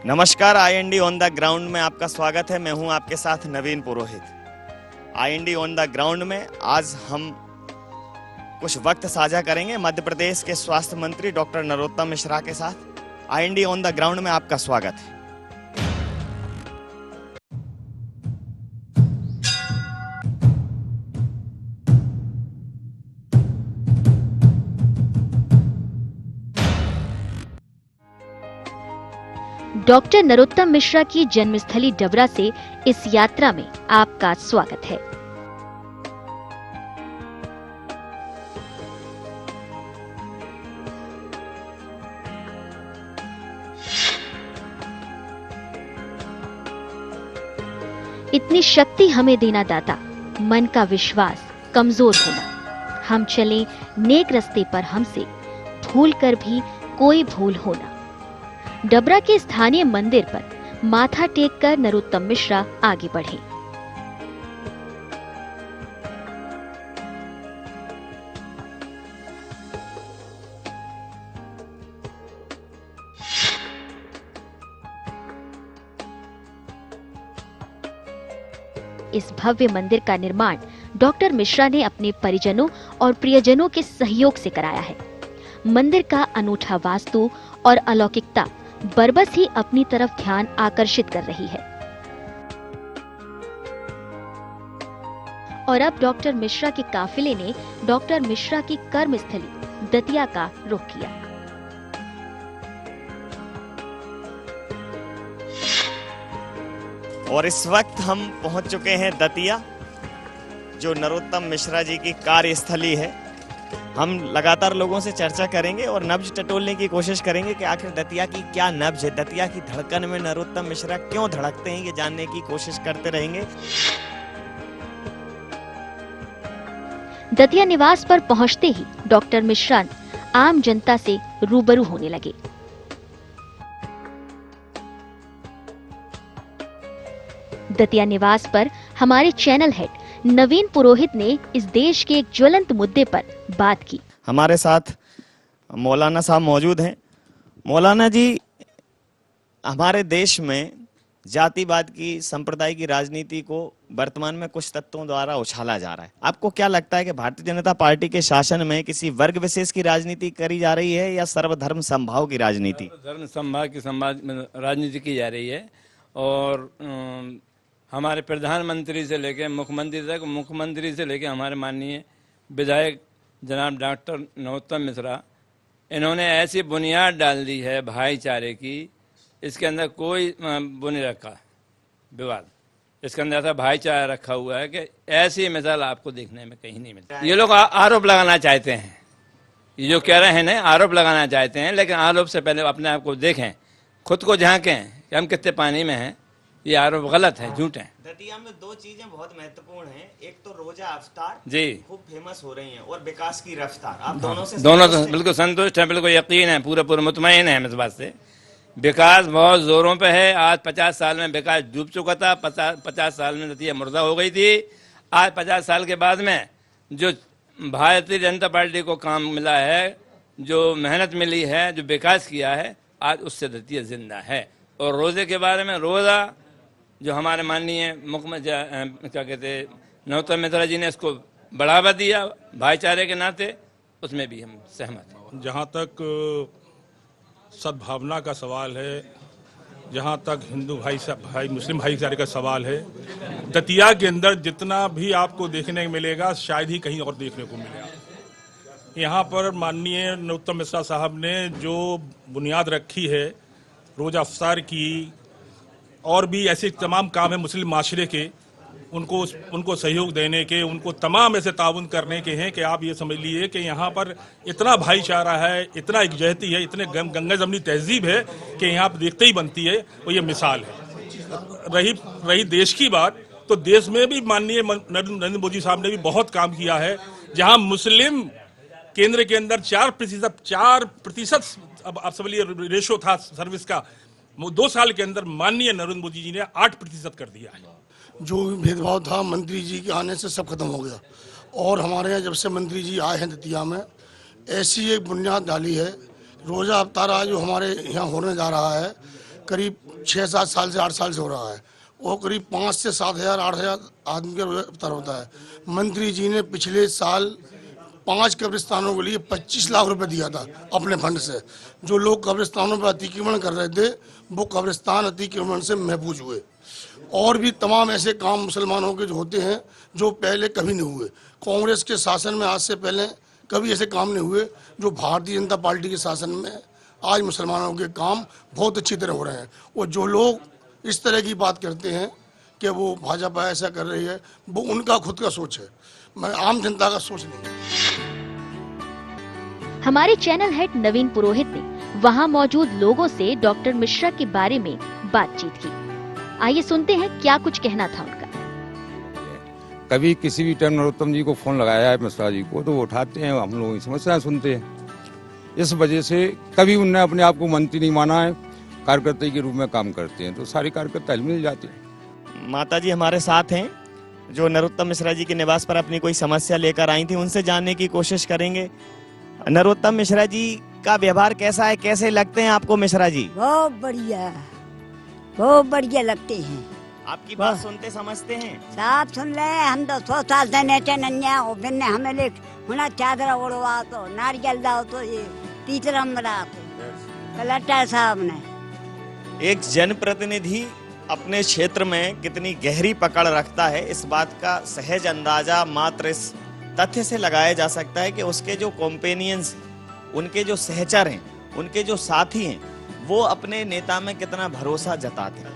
नमस्कार, IND on the ground में आपका स्वागत है। मैं हूं आपके साथ नवीन पुरोहित। आईएनडी ऑन द ग्राउंड में आज हम कुछ वक्त साझा करेंगे मध्य प्रदेश के स्वास्थ्य मंत्री डॉक्टर नरोत्तम मिश्रा के साथ। आईएनडी ऑन द ग्राउंड में आपका स्वागत है। डॉक्टर नरोत्तम मिश्रा की जन्मस्थली डबरा से इस यात्रा में आपका स्वागत है। इतनी शक्ति हमें देना दाता, मन का विश्वास कमजोर होना, हम चले नेक रास्ते पर हमसे भूल कर भी कोई भूल होना। डबरा के स्थानीय मंदिर पर माथा टेक कर नरोत्तम मिश्रा आगे बढ़े। इस भव्य मंदिर का निर्माण डॉक्टर मिश्रा ने अपने परिजनों और प्रियजनों के सहयोग से कराया है। मंदिर का अनूठा वास्तु और अलौकिकता बरबस ही अपनी तरफ ध्यान आकर्षित कर रही है। और अब डॉक्टर मिश्रा के काफिले ने डॉक्टर मिश्रा की कर्मस्थली दतिया का रुख किया। और इस वक्त हम पहुंच चुके हैं दतिया, जो नरोत्तम मिश्रा जी की कार्यस्थली है। हम लगातार लोगों से चर्चा करेंगे और नब्ज टटोलने की कोशिश करेंगे कि आखिर दतिया की क्या नब्ज है, दतिया की धड़कन में नरोत्तम मिश्रा क्यों धड़कते हैं, ये जानने की कोशिश करते रहेंगे। दतिया निवास पर पहुंचते ही डॉक्टर मिश्रा आम जनता से रूबरू होने लगे। दतिया निवास पर हमारे चैनल हेड नवीन पुरोहित ने इस देश के एक ज्वलंत मुद्दे पर बात की। हमारे साथ मौलाना साहब मौजूद हैं। मौलाना जी, हमारे देश में जातिवाद की, संप्रदाय की राजनीति को वर्तमान में कुछ तत्वों द्वारा उछाला जा रहा है। आपको क्या लगता है कि भारतीय जनता पार्टी के शासन में किसी वर्ग विशेष की राजनीति करी जा रही है या सर्वधर्म समभाव की राजनीति? धर्म समभाव की राजनीति की जा रही है। और हमारे प्रधानमंत्री से लेकर मुख्यमंत्री तक, मुख्यमंत्री से लेकर हमारे माननीय विधायक जनाब डॉक्टर नरोत्तम मिश्रा, इन्होंने ऐसी बुनियाद डाल दी है भाईचारे की, इसके अंदर कोई वो नहीं रखा विवाद, इसके अंदर ऐसा भाईचारा रखा हुआ है कि ऐसी मिसाल आपको देखने में कहीं नहीं मिलती। ये लोग आरोप लगाना चाहते हैं, ये जो कह रहे हैं ना, आरोप लगाना चाहते हैं, लेकिन आरोप से पहले अपने आप को देखें, खुद को झांकें कि हम कितने पानी में हैं। ये आरोप गलत है, झूठ है। दतिया में दो चीजें बहुत महत्वपूर्ण हैं, एक तो रोजा अफ्तार जी खूब फेमस हो रही हैं और विकास की रफ्तार। आप दोनों से दोनों तो बिल्कुल संतुष्ट हैं, बिल्कुल यकीन है, पूरा मुतमईन है इस बात से। विकास बहुत जोरों पे है। आज 50 साल में विकास डूब चुका था। 50 साल में दतिया मुर्दा हो गई थी। आज 50 साल के बाद में जो भारतीय जनता पार्टी को काम मिला है, जो मेहनत मिली है, जो विकास किया है, आज उससे दतिया जिंदा है। और रोजे के बारे में, रोजा जो हमारे माननीय मुख्यमंत्री क्या कहते हैं नरोत्तम मिश्रा जी ने इसको बढ़ावा दिया भाईचारे के नाते, उसमें भी हम सहमत हैं। जहाँ तक सद्भावना का सवाल है, जहाँ तक हिंदू भाई मुस्लिम भाईचारे का सवाल है, दतिया के अंदर जितना भी आपको देखने को मिलेगा शायद ही कहीं और देखने को मिलेगा। यहाँ पर माननीय नरोत्तम मिश्रा साहब ने जो बुनियाद रखी है रोजा अफ्तार की, और भी ऐसे तमाम काम है मुस्लिम माशरे के, उनको सहयोग देने के, उनको तमाम ऐसे ताउन करने के हैं कि आप ये समझ लीजिए कि यहाँ पर इतना भाईचारा है, इतना एकजहती है, इतने गंगा जमनी तहजीब है कि यहाँ पर देखते ही बनती है। और ये मिसाल है। रही देश की बात, तो देश में भी माननीय नरेंद्र मोदी साहब ने भी बहुत काम किया है। जहाँ मुस्लिम केंद्र के अंदर 4% अब आप समझ लीजिए रेशो था सर्विस का, 2 साल के अंदर माननीय नरेंद्र मोदी जी ने 8% कर दिया है। जो भेदभाव था मंत्री जी के आने से सब खत्म हो गया। और हमारे यहाँ जब से मंत्री जी आए हैं दतिया में, ऐसी एक बुनियाद डाली है रोज़ा अफ्तार जो हमारे यहाँ होने जा रहा है, करीब 6-7 साल से 8 साल से हो रहा है। वो करीब 5 से 7 हजार 8 हजार आदमी का इफ्तार होता है। मंत्री जी ने पिछले साल 5 कब्रिस्तानों के लिए 25 लाख रुपए दिया था अपने फंड से। जो लोग कब्रिस्तानों पर अतिक्रमण कर रहे थे वो कब्रिस्तान अतिक्रमण से महफूज हुए। और भी तमाम ऐसे काम मुसलमानों के जो होते हैं जो पहले कभी नहीं हुए। कांग्रेस के शासन में आज से पहले कभी ऐसे काम नहीं हुए जो भारतीय जनता पार्टी के शासन में आज मुसलमानों के काम बहुत अच्छी तरह हो रहे हैं। और जो लोग इस तरह की बात करते हैं कि वो भाजपा ऐसा कर रही है, वो उनका खुद का सोच है, मैं आम जनता का सोच नहीं। हमारे चैनल हेड नवीन पुरोहित ने वहां मौजूद लोगों से डॉक्टर मिश्रा के बारे में बातचीत की। आइए सुनते हैं क्या कुछ कहना था उनका। कभी किसी भी टाइम नरोत्तम जी को फोन लगाया है मिश्रा जी को तो वो उठाते हैं, हम लोग समस्याएं सुनते हैं। इस वजह से कभी उनने अपने आप को मंत्री नहीं माना है, कार्यकर्ता के रूप में काम करते हैं, तो सारे कार्यकर्ता मिल जाते हैं। माता जी हमारे साथ हैं जो नरोत्तम मिश्रा जी के निवास पर अपनी कोई समस्या लेकर आई थी, उनसे जानने की कोशिश करेंगे। नरोत्तम मिश्रा जी का व्यवहार कैसा है, कैसे लगते हैं आपको मिश्रा जी? बहुत बढ़िया, बहुत बढ़िया लगते हैं। आपकी बात सुनते समझते हैं? साफ सुन ले, हम तो 100 साल से नेचे नन्या और बिन्ने हमें ले हुना चादर ओढ़वा तो नारियल दाओ तो ये तीसरा मरा तो कलेक्टर साहब ने। एक जनप्रतिनिधि अपने क्षेत्र में कितनी गहरी पकड़ रखता है, इस बात का सहज अंदाजा मात्र इस तथ्य से लगाया जा सकता है कि उसके जो कॉम्पेनियंस, उनके जो सहचर हैं, उनके जो साथी हैं, वो अपने नेता में कितना भरोसा जताते हैं।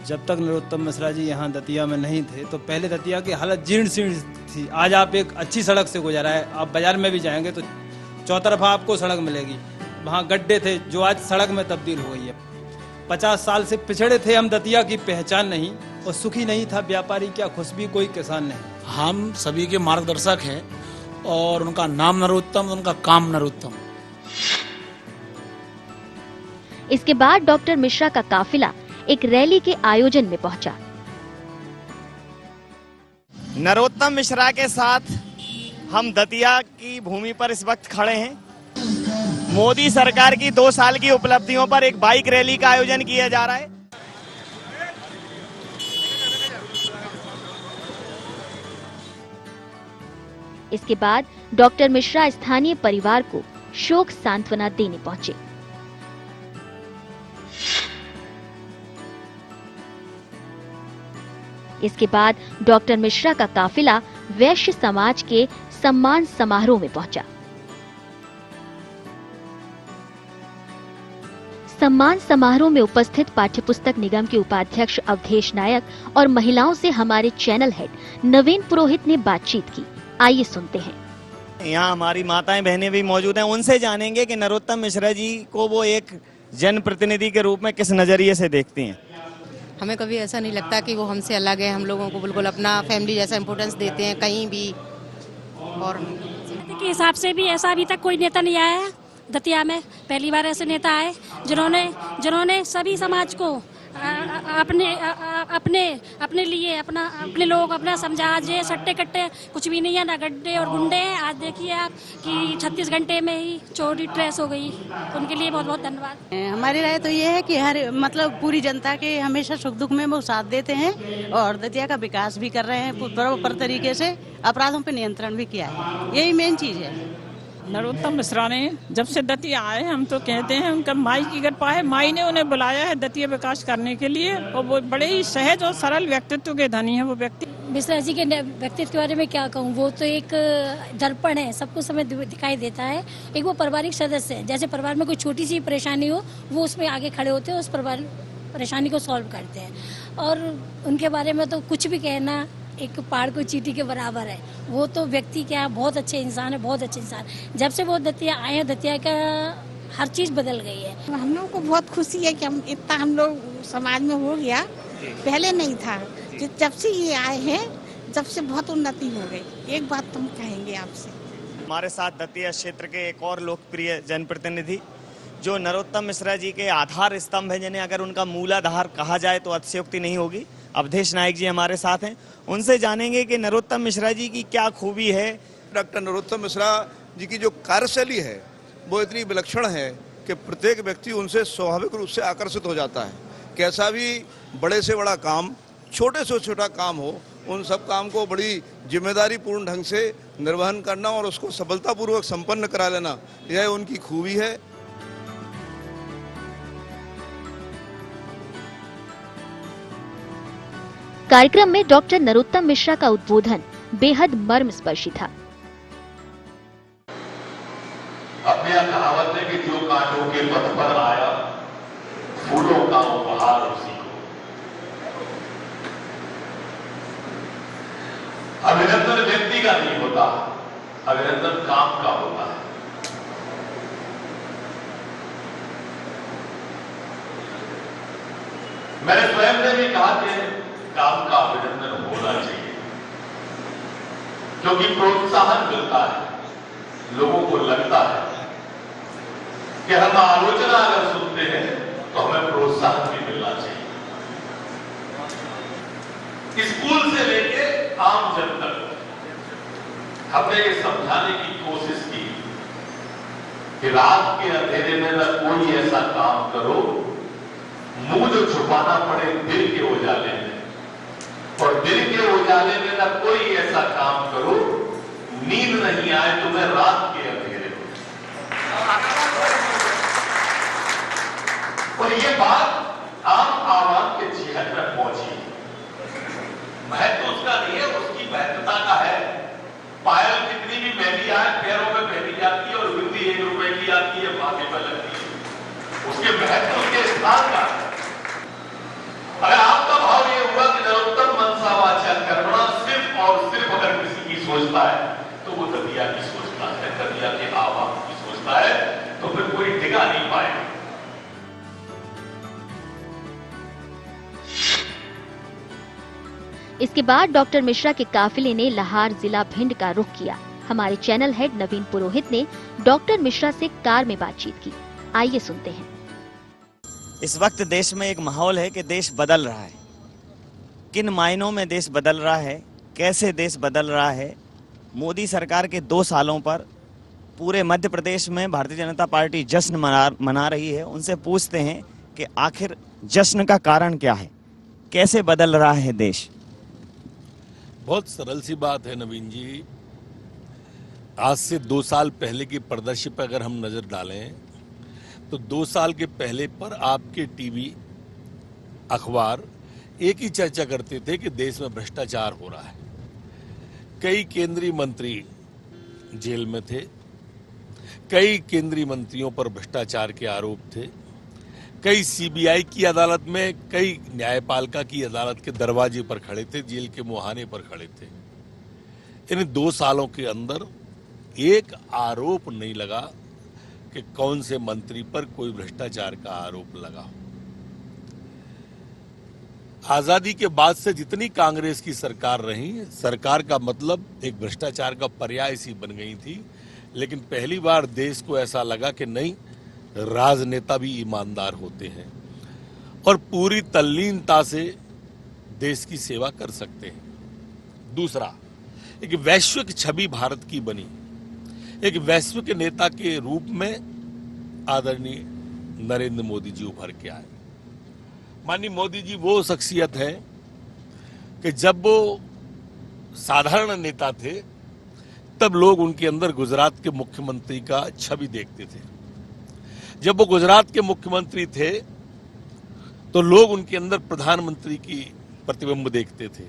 जब तक नरोत्तम मिश्रा जी यहाँ दतिया में नहीं थे तो पहले दतिया की हालत जीर्ण शीर्ण थी। आज आप एक अच्छी सड़क से गुजरा है, आप बाजार में भी जाएंगे तो चौतरफा आपको सड़क मिलेगी। वहाँ गड्ढे थे जो आज सड़क में तब्दील हो गई है। 50 साल से पिछड़े थे हम, दतिया की पहचान नहीं और सुखी नहीं था व्यापारी क्या खुश भी कोई किसान नहीं। हम सभी के मार्गदर्शक हैं और उनका नाम नरोत्तम, उनका काम नरोत्तम। इसके बाद डॉक्टर मिश्रा का काफिला एक रैली के आयोजन में पहुंचा। नरोत्तम मिश्रा के साथ हम दतिया की भूमि पर इस वक्त खड़े हैं। मोदी सरकार की 2 साल की उपलब्धियों पर एक बाइक रैली का आयोजन किया जा रहा है। इसके बाद डॉक्टर मिश्रा स्थानीय परिवार को शोक सांत्वना देने पहुंचे। इसके बाद डॉक्टर मिश्रा का काफिला वैश्य समाज के सम्मान समारोह में पहुंचा। सम्मान समारोह में उपस्थित पाठ्यपुस्तक निगम के उपाध्यक्ष अवधेश नायक और महिलाओं से हमारे चैनल हेड नवीन पुरोहित ने बातचीत की। आइए सुनते हैं। यहाँ हमारी माताएं बहनें भी मौजूद हैं, उनसे जानेंगे कि नरोत्तम मिश्रा जी को वो एक जनप्रतिनिधि के रूप में किस नजरिए से देखती हैं। हमें कभी ऐसा नहीं लगता कि वो हमसे अलग है। हम लोगों को बिल्कुल अपना फैमिली जैसा इम्पोर्टेंस देते हैं कहीं भी। और के हिसाब से भी ऐसा अभी तक कोई नेता नहीं आया है दतिया में। पहली बार ऐसे नेता आए जिन्होंने सभी समाज को अपने लिए अपने लोग अपना समझा। आज ये सट्टे कट्टे कुछ भी नहीं है, ना गड्ढे और गुंडे हैं। आज देखिए आप कि 36 घंटे में ही चोरी ट्रेस हो गई। उनके लिए बहुत बहुत धन्यवाद। हमारी राय तो ये है कि हर पूरी जनता के हमेशा सुख दुख में वो साथ देते हैं और दतिया का विकास भी कर रहे हैं बराबर तरीके से। अपराधों पर नियंत्रण भी किया है, यही मेन चीज है। नरोत्तम मिश्रा ने जब से दतिया आए, हम तो कहते हैं उनका माई की कृपा है। माई ने उन्हें बुलाया है दतिया विकास करने के लिए और वो बड़े ही सहज और सरल व्यक्तित्व के धनी है वो व्यक्ति। मिश्रा जी के व्यक्तित्व के बारे में क्या कहूँ, वो तो एक दर्पण है, सबको समय दिखाई देता है। एक वो पारिवारिक सदस्य है, जैसे परिवार में कोई छोटी सी परेशानी हो वो उसमें आगे खड़े होते हैं, उस परेशानी को सॉल्व करते हैं। और उनके बारे में तो कुछ भी कहना एक पहाड़ को चींटी के बराबर है। वो तो व्यक्ति क्या बहुत अच्छे इंसान है, बहुत अच्छे इंसान। जब से वो दतिया आए हैं, दतिया का हर चीज बदल गई है। हम लोग को बहुत खुशी है कि हम लोग समाज में हो गया, पहले नहीं था। जब से ये आए हैं, जब से बहुत उन्नति हो गई। एक बात तुम कहेंगे आपसे। हमारे साथ दतिया क्षेत्र के एक और लोकप्रिय जनप्रतिनिधि जो नरोत्तम मिश्रा जी के आधार स्तंभ है, जिन्हें अगर उनका मूलाधार कहा जाए तो अतिशयोक्ति नहीं होगी, अवधेश नायक जी हमारे साथ हैं। उनसे जानेंगे कि नरोत्तम मिश्रा जी की क्या खूबी है। डॉक्टर नरोत्तम मिश्रा जी की जो कार्यशैली है वो इतनी विलक्षण है कि प्रत्येक व्यक्ति उनसे स्वाभाविक रूप से आकर्षित हो जाता है। कैसा भी बड़े से बड़ा काम, छोटे से छोटा काम हो, उन सब काम को बड़ी जिम्मेदारी पूर्ण ढंग से निर्वहन करना और उसको सफलतापूर्वक संपन्न करा लेना, यह उनकी खूबी है। कार्यक्रम में डॉक्टर नरोत्तम मिश्रा का उद्बोधन बेहद मर्मस्पर्शी था। अपने यहाँ कहावत है कि जो कांटों के पथ पर आया, फूलों का उपहार उसी को। अभिनंदन व्यक्ति का नहीं होता, अभिनंदन काम का होता है। मैंने स्वयं ने भी कहा कि काम का अभिनंदन होना चाहिए, क्योंकि प्रोत्साहन मिलता है। लोगों को लगता है कि हम आलोचना अगर सुनते हैं तो हमें प्रोत्साहन भी मिलना चाहिए। स्कूल से लेके आम जन तक हमने ये समझाने की कोशिश की कि रात के अंधेरे में न कोई ऐसा काम करो मुंह जो छुपाना पड़े दिल के उजाले में, और दिल के उजाले में न कोई ऐसा काम करो नींद नहीं आए तुम्हें रात के अंधेरे में। और ये बात आम आवाम के जिहन में पहुंची। महत्व उसका नहीं है, उसकी महत्वता का है। पायल कितनी भी महंगी आए पैरों में पहनी जाती है और बिंदी 1 रुपए की आती है, माथे पर लगती है। उसके महत्व उसके स्थान का। अगर आपका भाव ये हुआ कि नरोत्तम मनसा वाचा कर्मणा सिर्फ और सिर्फ अगर किसी की सोचता है तो वो दतिया की सोचता है, दतिया के आवाम की सोचता है, तो फिर कोई टिका नहीं पाएगा। इसके बाद डॉक्टर मिश्रा के काफिले ने लाहार जिला भिंड का रुख किया। हमारे चैनल हेड नवीन पुरोहित ने डॉक्टर मिश्रा से कार में बातचीत की। आइए सुनते हैं। इस वक्त देश में एक माहौल है कि देश बदल रहा है। किन मायनों में देश बदल रहा है, कैसे देश बदल रहा है? मोदी सरकार के 2 सालों पर पूरे मध्य प्रदेश में भारतीय जनता पार्टी जश्न मना रही है। उनसे पूछते हैं कि आखिर जश्न का कारण क्या है, कैसे बदल रहा है देश? बहुत सरल सी बात है नवीन जी। आज से 2 साल पहले की परिदृश्य पर अगर हम नजर डालें तो 2 साल के पहले पर आपके टीवी, अखबार एक ही चर्चा करते थे कि देश में भ्रष्टाचार हो रहा है। कई केंद्रीय मंत्री जेल में थे, कई केंद्रीय मंत्रियों पर भ्रष्टाचार के आरोप थे, कई सीबीआई की अदालत में, कई न्यायपालिका की अदालत के दरवाजे पर खड़े थे, जेल के मुहाने पर खड़े थे। इन 2 सालों के अंदर एक आरोप नहीं लगा कि कौन से मंत्री पर कोई भ्रष्टाचार का आरोप लगा हो। आजादी के बाद से जितनी कांग्रेस की सरकार रही, सरकार का मतलब एक भ्रष्टाचार का पर्याय सी बन गई थी। लेकिन पहली बार देश को ऐसा लगा कि नहीं, राजनेता भी ईमानदार होते हैं और पूरी तल्लीनता से देश की सेवा कर सकते हैं। दूसरा, एक वैश्विक छवि भारत की बनी। एक वैश्विक नेता के रूप में आदरणीय नरेंद्र मोदी जी उभर के आए। माननीय मोदी जी वो शख्सियत है कि जब वो साधारण नेता थे तब लोग उनके अंदर गुजरात के मुख्यमंत्री का छवि देखते थे। जब वो गुजरात के मुख्यमंत्री थे तो लोग उनके अंदर प्रधानमंत्री की प्रतिबिंब देखते थे।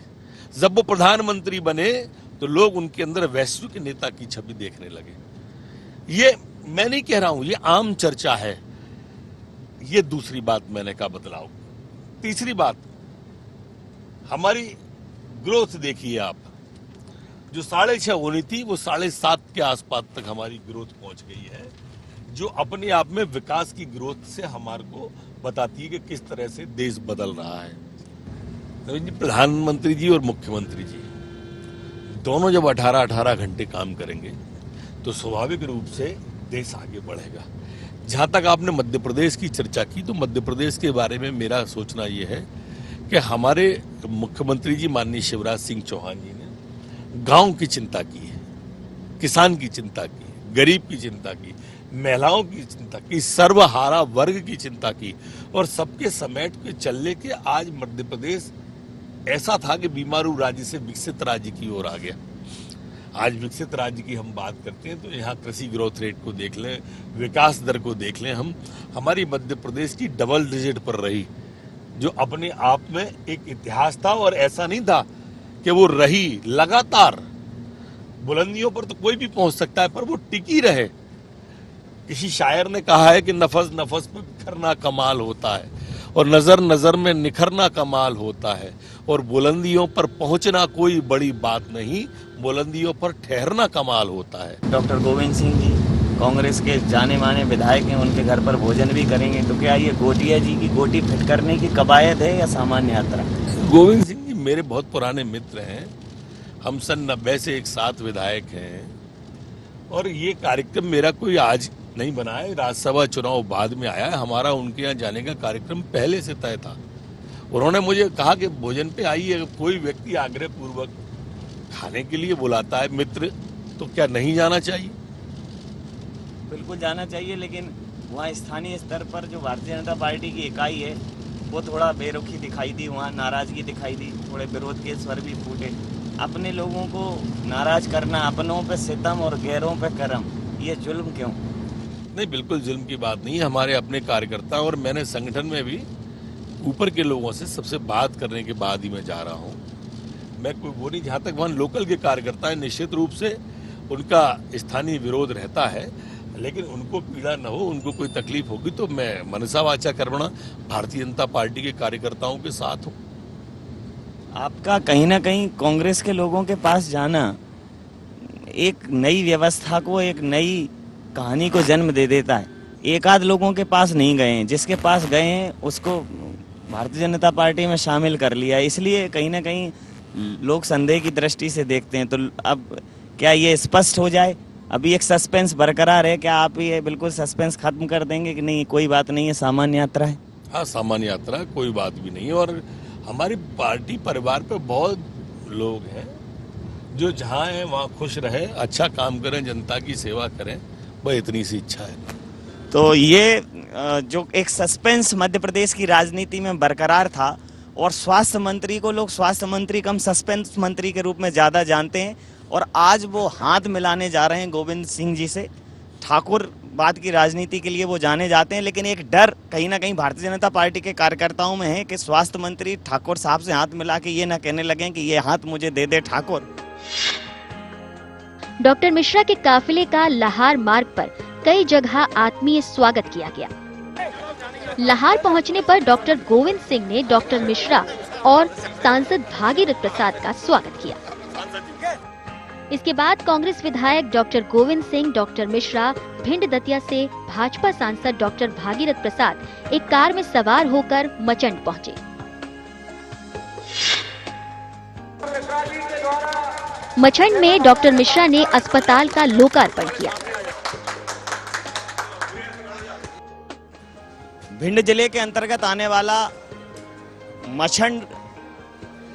जब वो प्रधानमंत्री बने तो लोग उनके अंदर वैश्विक नेता की छवि देखने लगे। ये मैं नहीं कह रहा हूं, ये आम चर्चा है। ये दूसरी बात मैंने कहा बदलाव। तीसरी बात, हमारी ग्रोथ देखिए आप, जो 6.5 होनी थी वो 7.5 के आसपास तक हमारी ग्रोथ पहुंच गई है, जो अपने आप में विकास की ग्रोथ से हमारे को बताती है कि किस तरह से देश बदल रहा है। प्रधानमंत्री जी और मुख्यमंत्री जी दोनों जब 18-18 घंटे काम करेंगे तो स्वाभाविक रूप से देश आगे बढ़ेगा। जहां तक आपने मध्य प्रदेश की चर्चा की, तो मध्य प्रदेश के बारे में मेरा सोचना यह है कि हमारे मुख्यमंत्री जी माननीय शिवराज सिंह चौहान जी ने गांव की चिंता की है, किसान की चिंता की, गरीब की चिंता की, महिलाओं की चिंता की, सर्वहारा वर्ग की चिंता की और सबके समेट के चलने के आज मध्य प्रदेश ऐसा था कि बीमारू राज्य से विकसित राज्य की ओर आ गया। आज विकसित राज्य की हम बात करते हैं तो यहाँ कृषि ग्रोथ रेट को देख लें, विकास दर को देख लें, हमारी मध्य प्रदेश की डबल डिजिट पर रही, जो अपने आप में एक इतिहास था। और ऐसा नहीं था कि वो रही, लगातार बुलंदियों पर तो कोई भी पहुंच सकता है, पर वो टिकी रहे। किसी शायर ने कहा है कि नफस नफस पे बिखरना कमाल होता है और नजर नजर में निखरना कमाल होता है, और बुलंदियों पर पहुंचना कोई बड़ी बात नहीं, बुलंदियों पर ठहरना कमाल होता है। डॉक्टर गोविंद सिंह जी कांग्रेस के जाने माने विधायक हैं, उनके घर पर भोजन भी करेंगे, तो क्या ये गोटिया जी की गोटी फिट करने की कवायद है या सामान्य यात्रा? गोविंद सिंह जी मेरे बहुत पुराने मित्र हैं, हम सन 90 से एक साथ विधायक हैं, और ये कार्यक्रम मेरा कोई आज नहीं बना है, राज्यसभा चुनाव बाद में आया है। हमारा उनके यहाँ जाने का कार्यक्रम पहले से तय था। उन्होंने मुझे कहा कि भोजन पे आइए, कोई व्यक्ति आग्रह पूर्वक खाने के लिए बुलाता है मित्र, तो क्या नहीं जाना चाहिए? बिल्कुल जाना चाहिए, लेकिन वहाँ स्थानीय स्तर पर जो भारतीय जनता पार्टी की इकाई है वो थोड़ा बेरुखी दिखाई दी, वहाँ नाराजगी दिखाई दी, थोड़े विरोध के स्वर भी फूटे। अपने लोगों को नाराज करना, अपनों पे सितम और गैरों पे करम, ये जुल्म क्यों? नहीं, बिल्कुल जुल्म की बात नहीं है। हमारे अपने कार्यकर्ता, और मैंने संगठन में भी ऊपर के लोगों से सबसे बात करने के बाद ही मैं जा रहा हूँ। मैं कोई वो नहीं, जहाँ तक वहाँ लोकल के कार्यकर्ता है, निश्चित रूप से उनका स्थानीय विरोध रहता है, लेकिन उनको पीड़ा न हो, उनको कोई तकलीफ होगी तो मैं मनसा वाचा कर्मणा भारतीय जनता पार्टी के कार्यकर्ताओं के साथ हूँ। आपका कहीं ना कहीं कांग्रेस के लोगों के पास जाना एक नई व्यवस्था को, एक नई कहानी को जन्म दे देता है। एक आध लोगों के पास नहीं गए हैं, जिसके पास गए हैं उसको भारतीय जनता पार्टी में शामिल कर लिया, इसलिए कहीं ना कहीं लोग संदेह की दृष्टि से देखते हैं। तो अब क्या ये स्पष्ट हो जाए? अभी एक सस्पेंस बरकरार है, क्या आप ये बिल्कुल सस्पेंस खत्म कर देंगे कि नहीं, कोई बात नहीं है, सामान्य यात्रा है? हाँ, सामान्य यात्रा, कोई बात भी नहीं है। और हमारी पार्टी परिवार पे बहुत लोग हैं जो जहाँ हैं वहाँ खुश रहे, अच्छा काम करें, जनता की सेवा करें, बस इतनी सी इच्छा है। तो ये जो एक सस्पेंस मध्य प्रदेश की राजनीति में बरकरार था, और स्वास्थ्य मंत्री को लोग स्वास्थ्य मंत्री कम सस्पेंस मंत्री के रूप में ज़्यादा जानते हैं, और आज वो हाथ मिलाने जा रहे हैं गोविंद सिंह जी से। ठाकुरवाद की राजनीति के लिए वो जाने जाते हैं, लेकिन एक डर कहीं ना कहीं भारतीय जनता पार्टी के कार्यकर्ताओं में है कि स्वास्थ्य मंत्री ठाकुर साहब से हाथ मिला के ये ना कहने लगे कि ये हाथ मुझे दे दे ठाकुर। डॉक्टर मिश्रा के काफिले का लाहार मार्ग पर कई जगह आत्मीय स्वागत किया गया। लाहार पहुंचने पर डॉक्टर गोविंद सिंह ने डॉक्टर मिश्रा और सांसद भागीरथ प्रसाद का स्वागत किया। इसके बाद कांग्रेस विधायक डॉक्टर गोविंद सिंह, डॉक्टर मिश्रा, भिंड दतिया से भाजपा सांसद डॉक्टर भागीरथ प्रसाद एक कार में सवार होकर मचंड पहुंचे। मचंड में डॉक्टर मिश्रा ने अस्पताल का लोकार्पण किया। भिंड जिले के अंतर्गत आने वाला मचंड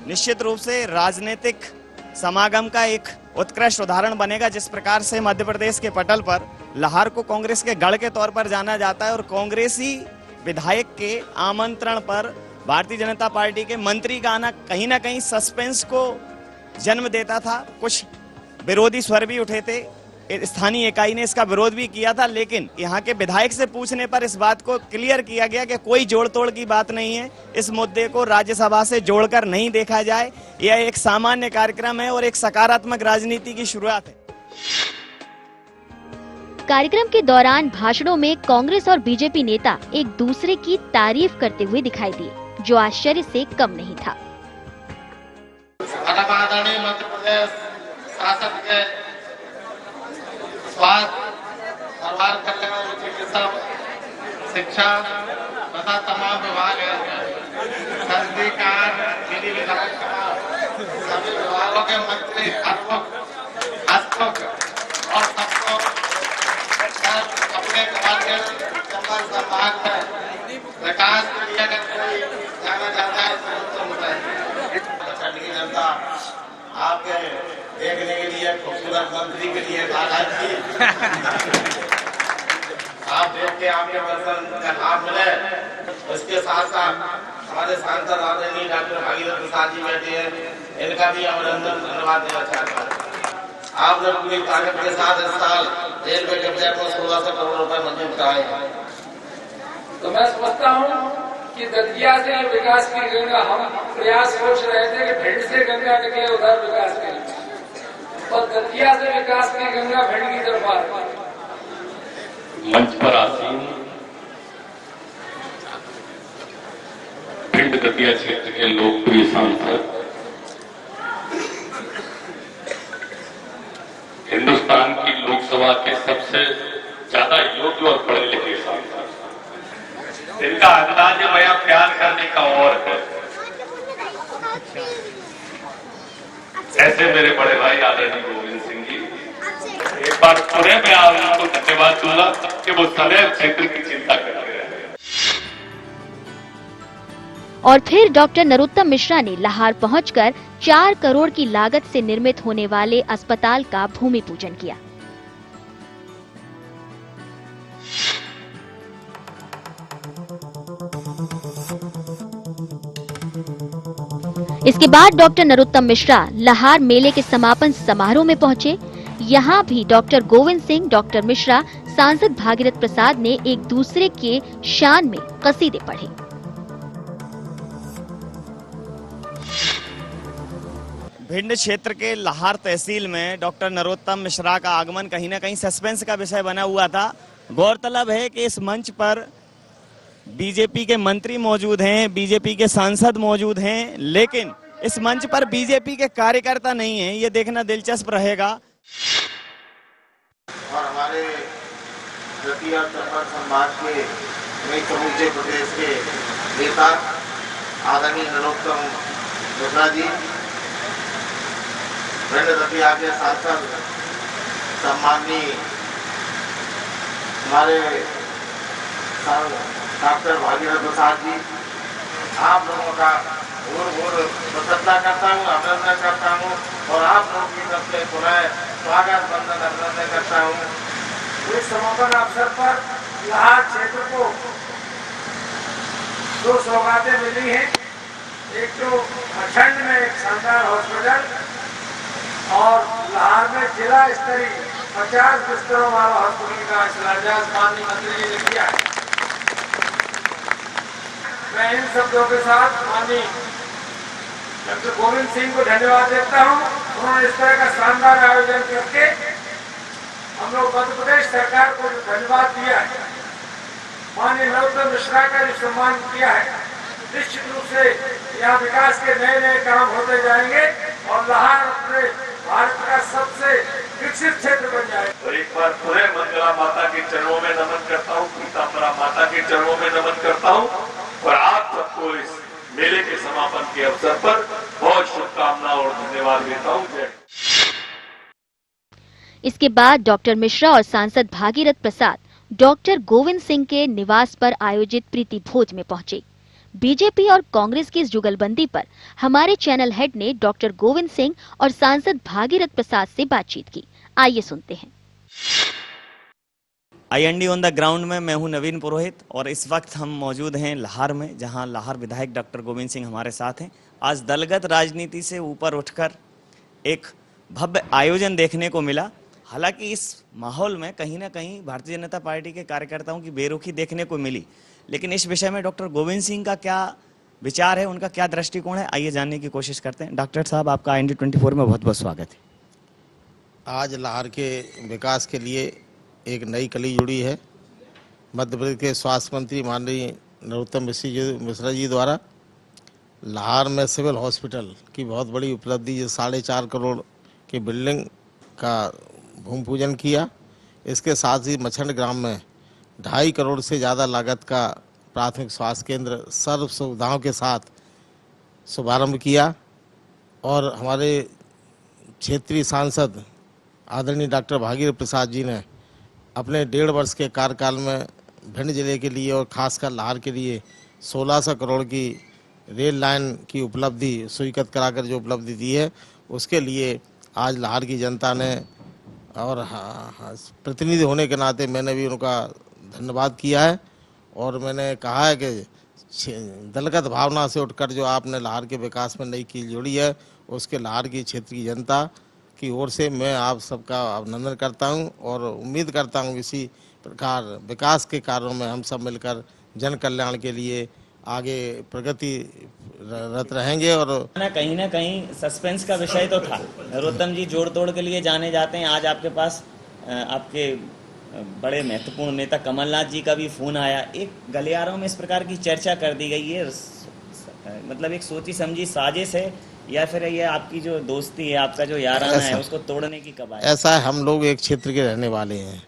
निश्चित रूप से राजनीतिक समागम का एक उत्कृष्ट उदाहरण बनेगा। जिस प्रकार से मध्य प्रदेश के पटल पर लाहौर को कांग्रेस के गढ़ के तौर पर जाना जाता है, और कांग्रेसी विधायक के आमंत्रण पर भारतीय जनता पार्टी के मंत्री का आना कहीं ना कहीं सस्पेंस को जन्म देता था। कुछ विरोधी स्वर भी उठे थे, स्थानीय इकाई ने इसका विरोध भी किया था, लेकिन यहाँ के विधायक से पूछने पर इस बात को क्लियर किया गया कि कोई जोड़ तोड़ की बात नहीं है, इस मुद्दे को राज्यसभा से जोड़कर नहीं देखा जाए, यह एक सामान्य कार्यक्रम है और एक सकारात्मक राजनीति की शुरुआत है। कार्यक्रम के दौरान भाषणों में कांग्रेस और बीजेपी नेता एक दूसरे की तारीफ करते हुए दिखाई दिए, जो आश्चर्य से कम नहीं था। आदरणीय मध्य प्रदेश शासन के स्वास्थ्य, परिवार कल्याण, चिकित्सा, शिक्षा तथा तमाम विभाग है, संसदीय कार्य, विधि विधानसभा, सभी विभागों के मंत्री हस्तमुख और सबको अपने समाज में विकास के लिए अगर कोई जाना चाहता है तो जनता आपके देखने के लिए खूबसूरत मंत्री के लिए आप देख के आपके दर्शन का लाभ मिले। इसके साथ साथ हमारे सांसद आदरणीय डॉक्टर भागीरथ प्रसाद जी बैठे हैं, इनका भी अभिनंदन धन्यवाद देना चाहता हूँ। आपने पूरी ताकत के साथ इस साल रेलवे के बजट को 1600 करोड़ रुपए मंजूर कराए हैं। तो मैं समझता हूँ कि दतिया से विकास की गंगा, हम प्रयास सोच रहे थे कि भिंड से गंगा निकले उधर विकास के लिए, और दतिया से विकास की गंगा भिंड की तरफ आ रही। मंच पर आसीन भिंड दतिया क्षेत्र के लोकप्रिय सांसद, हिंदुस्तान की लोकसभा के सबसे ज्यादा योग्य और पढ़े लिखे सांसद, इनका अंदाज बयां प्यार करने का और है। ऐसे मेरे बड़े भाई आदरणीय गोविंद सिंह जी, एक बार पूरे में उनको धन्यवाद दूंगा कि वो सदैव क्षेत्र की चिंता करते रहे। और फिर डॉक्टर नरोत्तम मिश्रा ने लाहार पहुंचकर 4 करोड़ की लागत से निर्मित होने वाले अस्पताल का भूमि पूजन किया। इसके बाद डॉक्टर नरोत्तम मिश्रा लाहार मेले के समापन समारोह में पहुंचे। यहाँ भी डॉक्टर गोविंद सिंह, डॉक्टर मिश्रा, सांसद भागीरथ प्रसाद ने एक दूसरे के शान में कसीदे पढ़े। भिंड क्षेत्र के लाहार तहसील में डॉक्टर नरोत्तम मिश्रा का आगमन कहीं न कहीं सस्पेंस का विषय बना हुआ था। गौरतलब है कि इस मंच पर बीजेपी के मंत्री मौजूद हैं, बीजेपी के सांसद मौजूद हैं, लेकिन इस मंच पर बीजेपी के कार्यकर्ता नहीं हैं। ये देखना दिलचस्प रहेगा। और हमारे दतिया चंबल संभाग के कई समूचे प्रदेश के नेता आदरणीय नरोत्तम मिश्रा जी, भिंड दतिया के सांसद सम्माननीय हमारे डॉक्टर भागीरथ प्रसाद जी, आप लोगों का भूर प्रशंसा करता हूँ, अभिनंदन करता हूँ और आप लोगों की तरफ से पुनः स्वागत वंदन अभिनंदन करता हूँ। इस समापन अवसर पर लाहार क्षेत्र को 2 सौगातें मिली हैं। एक तो मछंड में एक शानदार हॉस्पिटल और लाहार में जिला स्तरीय 50 बिस्तरों वाला हॉस्पिटल का शिलान्यास माननीय मंत्री जी ने किया है। मैं इन शब्दों के साथ माननीय डॉक्टर गोविंद सिंह को धन्यवाद देता हूँ। उन्होंने इस तरह का शानदार आयोजन करके हम लोग मध्य प्रदेश सरकार को जो धन्यवाद दिया है, माननीय नरोत्तम मिश्रा का जो सम्मान किया है, निश्चित रूप से यहाँ विकास के नए नए काम होते जाएंगे और लाहार अपने भारत का सबसे विकसित क्षेत्र बन जाएगा। तो एक बार पूरे मंगला माता के चरणों में नमन करता हूँ, पीताम्बरा माता के चरणों में नमन करता हूँ और आप सबको इस मेले के समापन के अवसर पर बहुत शुभकामनाएं और धन्यवाद देता हूँ। इसके बाद डॉक्टर मिश्रा और सांसद भागीरथ प्रसाद डॉक्टर गोविंद सिंह के निवास पर आयोजित प्रीति भोज में पहुंचे। बीजेपी और कांग्रेस की इस जुगलबंदी पर हमारे चैनल हेड ने डॉक्टर गोविंद सिंह और सांसद भागीरथ प्रसाद से बातचीत की। आइए सुनते हैं। IND ऑन द ग्राउंड में मैं हूं नवीन पुरोहित और इस वक्त हम मौजूद हैं लाहार में, जहां लाहार विधायक डॉक्टर गोविंद सिंह हमारे साथ हैं। आज दलगत राजनीति से ऊपर उठकर एक भव्य आयोजन देखने को मिला। हालांकि इस माहौल में कहीं ना कहीं भारतीय जनता पार्टी के कार्यकर्ताओं की बेरुखी देखने को मिली, लेकिन इस विषय में डॉक्टर गोविंद सिंह का क्या विचार है, उनका क्या दृष्टिकोण है, आइए जानने की कोशिश करते हैं। डॉक्टर साहब, आपका IND 24 में बहुत बहुत स्वागत है। आज लाहार के विकास के लिए एक नई कली जुड़ी है। मध्य प्रदेश के स्वास्थ्य मंत्री माननीय नरोत्तम मिश्रा जी द्वारा लाहार में सिविल हॉस्पिटल की बहुत बड़ी उपलब्धि, 4.5 करोड़ की बिल्डिंग का भूमि पूजन किया। इसके साथ ही मछंड ग्राम में 2.5 करोड़ से ज़्यादा लागत का प्राथमिक स्वास्थ्य केंद्र सर्व सुविधाओं के साथ शुभारंभ किया और हमारे क्षेत्रीय सांसद आदरणीय डॉक्टर भागीरथ प्रसाद जी ने अपने 1.5 वर्ष के कार्यकाल में भिंड जिले के लिए और खासकर लाहार के लिए 1600 करोड़ की रेल लाइन की उपलब्धि स्वीकृत कराकर जो उपलब्धि दी है, उसके लिए आज लाहार की जनता ने और प्रतिनिधि होने के नाते मैंने भी उनका धन्यवाद किया है और मैंने कहा है कि दलगत भावना से उठकर जो आपने लाहौर के विकास में नई कील जोड़ी है, उसके लाहौर की क्षेत्र की जनता की ओर से मैं आप सबका अभिनंदन करता हूं और उम्मीद करता हूं इसी प्रकार विकास के कार्यों में हम सब मिलकर जन कल्याण के लिए आगे प्रगति रत रहेंगे। और कहीं ना कहीं सस्पेंस का विषय तो था। नरोत्तम जी जोड़ तोड़ के लिए जाने जाते हैं। आज आपके पास आपके बड़े महत्वपूर्ण नेता कमलनाथ जी का भी फोन आया। एक गलियारों में इस प्रकार की चर्चा कर दी गई है, मतलब एक सोची समझी साजिश है या फिर ये आपकी जो दोस्ती है, आपका जो याराना है, उसको तोड़ने की कवायद? ऐसा है, हम लोग एक क्षेत्र के रहने वाले हैं,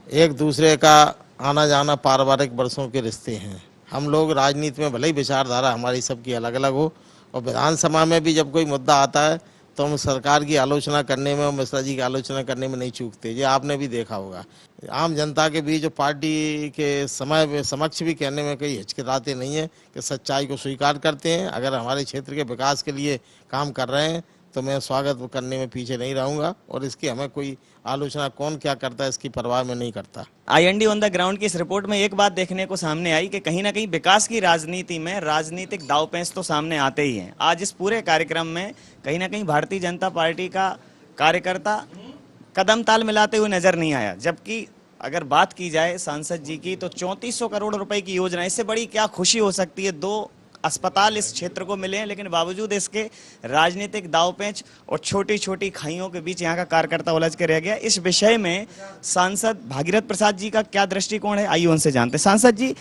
एक दूसरे का आना जाना पारिवारिक वर्षों के रिश्ते हैं। हम लोग राजनीति में भले ही विचारधारा हमारी सबकी अलग अलग हो और विधानसभा में भी जब कोई मुद्दा आता है तो हम सरकार की आलोचना करने में और मिश्रा जी की आलोचना करने में नहीं चूकते। ये आपने भी देखा होगा। आम जनता के बीच जो पार्टी के समय में समक्ष भी कहने में कई हिचकिचाते नहीं है कि सच्चाई को स्वीकार करते हैं। अगर हमारे क्षेत्र के विकास के लिए काम कर रहे हैं तो मैं स्वागत करने में पीछे नहीं रहूंगा और इसकी हमें कोई आलोचना कौन क्या करता है इसकी परवाह में नहीं करता। IND ऑन द ग्राउंड की इस रिपोर्ट में एक बात देखने को सामने आई कि कहीं ना कहीं विकास की राजनीति में राजनीतिक दांवपेच तो सामने आते ही हैं। आज इस पूरे कार्यक्रम में कहीं ना कहीं भारतीय जनता पार्टी का कार्यकर्ता कदम ताल मिलाते हुए नजर नहीं आया। जबकि अगर बात की जाए सांसद जी की तो 3400 करोड़ रुपए की योजना, इससे बड़ी क्या खुशी हो सकती है। 2 अस्पताल इस क्षेत्र को मिले हैं, लेकिन बावजूद इसके राजनीतिक दांवपेच और छोटी छोटी खाइयों के बीच यहाँ का कार्यकर्ता उलझ के रह गया। इस विषय में सांसद भागीरथ प्रसाद जी का क्या दृष्टिकोण है, आइए उनसे जानते हैं। सांसद जी,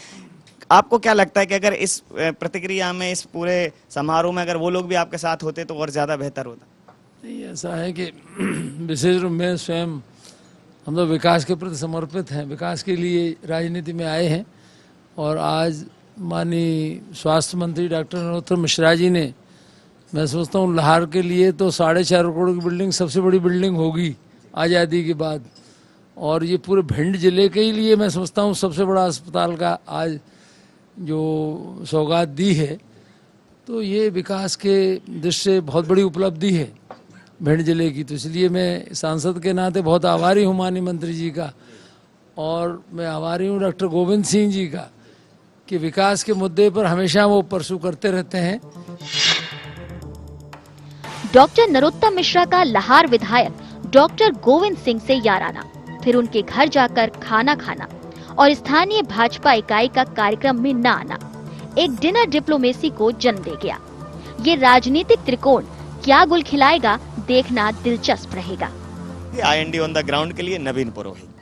आपको क्या लगता है कि अगर इस प्रतिक्रिया में, इस पूरे समारोह में अगर वो लोग भी आपके साथ होते तो और ज्यादा बेहतर होता? नहीं, ऐसा है कि विशेष रूप में स्वयं हम लोग विकास के प्रति समर्पित हैं, विकास के लिए राजनीति में आए हैं। और आज माननीय स्वास्थ्य मंत्री डॉक्टर नरोत्तम मिश्रा जी ने, मैं सोचता हूँ लाहौर के लिए तो 4.5 करोड़ की बिल्डिंग सबसे बड़ी बिल्डिंग होगी आज़ादी के बाद, और ये पूरे भिंड जिले के ही लिए मैं समझता हूँ सबसे बड़ा अस्पताल का आज जो सौगात दी है, तो ये विकास के दृष्टि से बहुत बड़ी उपलब्धि है भिंड जिले की। तो इसलिए मैं सांसद के नाते बहुत आभारी हूँ माननीय मंत्री जी का, और मैं आभारी हूँ डॉक्टर गोविंद सिंह जी का कि विकास के मुद्दे पर हमेशा वो परसू करते रहते हैं। डॉक्टर नरोत्तम मिश्रा का लाहौर विधायक डॉक्टर गोविंद सिंह से याराना, फिर उनके घर जाकर खाना खाना और स्थानीय भाजपा इकाई का कार्यक्रम में न आना एक डिनर डिप्लोमेसी को जन्म दे गया। ये राजनीतिक त्रिकोण क्या गुल खिलाएगा, देखना दिलचस्प रहेगा। IND ऑन द ग्राउंड के लिए नवीन पुरोहित।